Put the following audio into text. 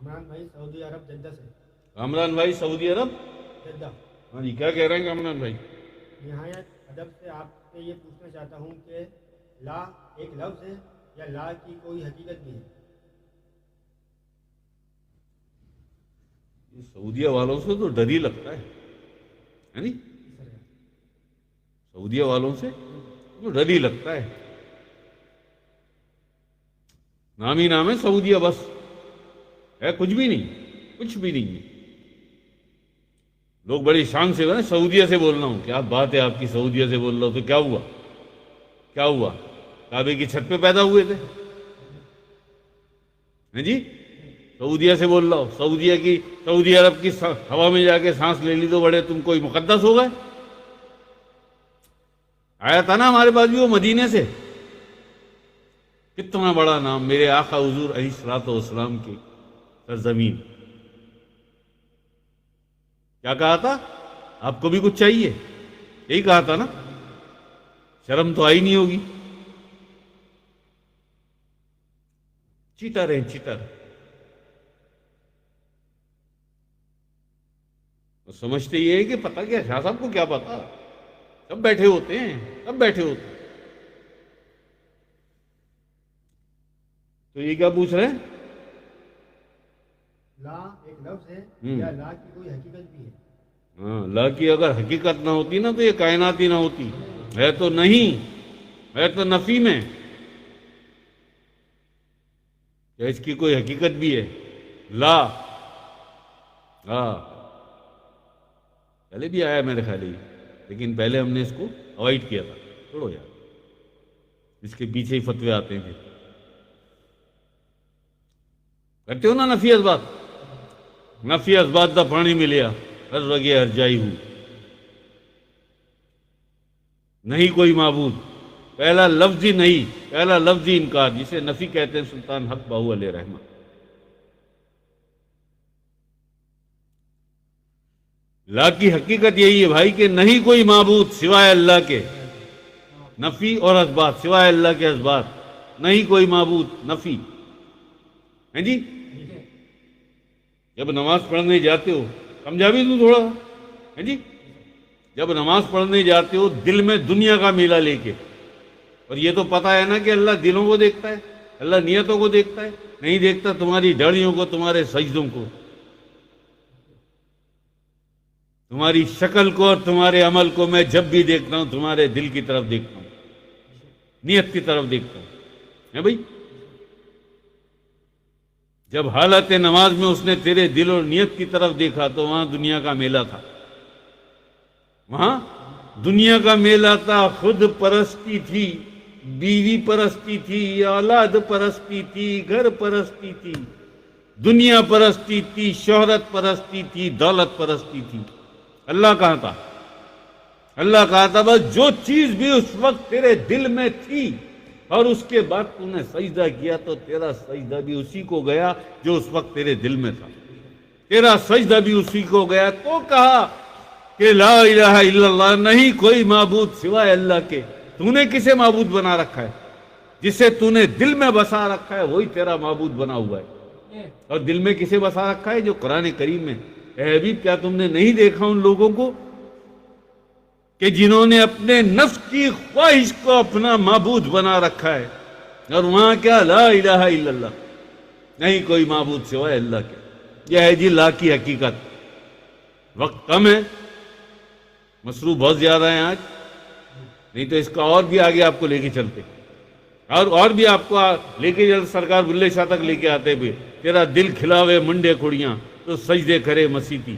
کامران بھائی سعودی عرب جدہ سے۔ کامران بھائی سعودی عرب جدہ۔ ہاں جی، کیا کہہ رہے ہیں کامران بھائی؟ نہایت ادب سے آپ سے یہ پوچھنا چاہتا ہوں کہ لا ایک لفظ ہے یا لا کی کوئی حقیقت بھی ہے؟ یہ سعودیہ والوں سے تو ڈر ہی لگتا ہے نہیں؟ سعودیہ والوں سے تو ڈر ہی لگتا ہے۔ نام ہی نام ہے سعودیہ، بس ہے کچھ بھی نہیں، کچھ بھی نہیں ہے۔ لوگ بڑی شان سے سعودیہ سے بول رہا ہوں، کیا بات ہے آپ کی، سعودیہ سے بول رہا ہوں تو کیا ہوا؟ کیا ہوا؟ کعبے کی چھت پہ پیدا ہوئے تھے ہیں جی؟ سعودیہ سے بول رہا ہوں، سعودی عرب کی ہوا میں جا کے سانس لے لی تو بڑے تم کوئی مقدس ہو گئے؟ آیا تھا نا ہمارے پاس بھی وہ مدینے سے، کتنا بڑا نام، میرے آقا حضور علیہ الصلوۃ والسلام کی سرزمین۔ کیا کہا تھا؟ آپ کو بھی کچھ چاہیے، یہی کہا تھا نا؟ شرم تو آئی نہیں ہوگی۔ چیٹر ہیں چیٹر۔ سمجھتے یہ ہے کہ پتہ کیا، شاہ صاحب کو کیا پتا، سب بیٹھے ہوتے ہیں، سب بیٹھے ہوتے ہیں۔ تو یہ کیا پوچھ رہے ہیں؟ لا ایک لفظ ہے یا لا کی کوئی حقیقت بھی ہے؟ ہاں، لا کی اگر حقیقت نہ ہوتی نا تو یہ کائنات ہی نہ ہوتی، ہے تو نہیں، ہے تو نفی میں، کیا اس کی کوئی حقیقت بھی ہے؟ لا، ہاں پہلے بھی آیا میرے خیال ہی، لیکن پہلے ہم نے اس کو اوائڈ کیا تھا، چھوڑو یار، اس کے پیچھے ہی فتوے آتے ہیں۔ پھر کرتے ہو نا نفی اثبات، نفی اثبات دا پانی ملیا ہر وگے ہر جائی ہوں، نہیں کوئی معبود، پہلا لفظ ہی نہیں، پہلا لفظ ہی انکار، جسے نفی کہتے ہیں سلطان حق باہو علیہ رحمہ۔ لا کی حقیقت یہی ہے بھائی کہ نہیں کوئی معبود سوائے اللہ کے، نفی اور اثبات، سوائے اللہ کے اثبات، نہیں کوئی معبود، نفی ہے جی۔ جب نماز پڑھنے جاتے ہو، سمجھا بھی دوں تھوڑا ہے جی، جب نماز پڑھنے جاتے ہو دل میں دنیا کا میلہ لے کے، اور یہ تو پتا ہے نا کہ اللہ دلوں کو دیکھتا ہے، اللہ نیتوں کو دیکھتا ہے، نہیں دیکھتا تمہاری ڈاڑیوں کو، تمہارے سجدوں کو، تمہاری شکل کو اور تمہارے عمل کو میں جب بھی دیکھتا ہوں تمہارے دل کی طرف دیکھتا ہوں، نیت کی طرف دیکھتا ہوں، ہے بھائی؟ جب حالت نماز میں اس نے تیرے دل اور نیت کی طرف دیکھا تو وہاں دنیا کا میلہ تھا، وہاں دنیا کا میلہ تھا، خود پرستی تھی، بیوی پرستی تھی، اولاد پرستی تھی، گھر پرستی تھی، دنیا پرستی تھی، شہرت پرستی تھی، دولت پرستی تھی۔ اللہ کہاں تھا؟ اللہ کہا تھا بس جو چیز بھی اس وقت تیرے دل میں تھی اور اس کے بعد تو نے سجدہ کیا تو تیرا سجدہ بھی اسی کو گیا جو اس وقت تیرے دل میں تھا، تیرا سجدہ بھی اسی کو گیا۔ تو کہا کہ لا الہ الا اللہ، نہیں کوئی معبود سوائے اللہ کے۔ تو نے کسے معبود بنا رکھا ہے؟ جسے تو نے دل میں بسا رکھا ہے وہی تیرا معبود بنا ہوا ہے۔ اور دل میں کسے بسا رکھا ہے؟ جو قرآن کریم میں، اے حبیب کیا تم نے نہیں دیکھا ان لوگوں کو کہ جنہوں نے اپنے نفس کی خواہش کو اپنا معبود بنا رکھا ہے، اور وہاں کیا لا الہ الا اللہ، نہیں کوئی معبود سوائے اللہ کے۔ یہ ہے جی لا کی حقیقت۔ وقت کم ہے، مصروف بہت زیادہ ہیں آج، نہیں تو اس کا اور بھی آگے آپ کو لے کے چلتے، اور بھی آپ کو لے کے چلتے، سرکار بلے شاہ تک لے کے آتے بھی، تیرا دل کھلاوے منڈے کھڑیاں تو سجدے کرے مسیتی۔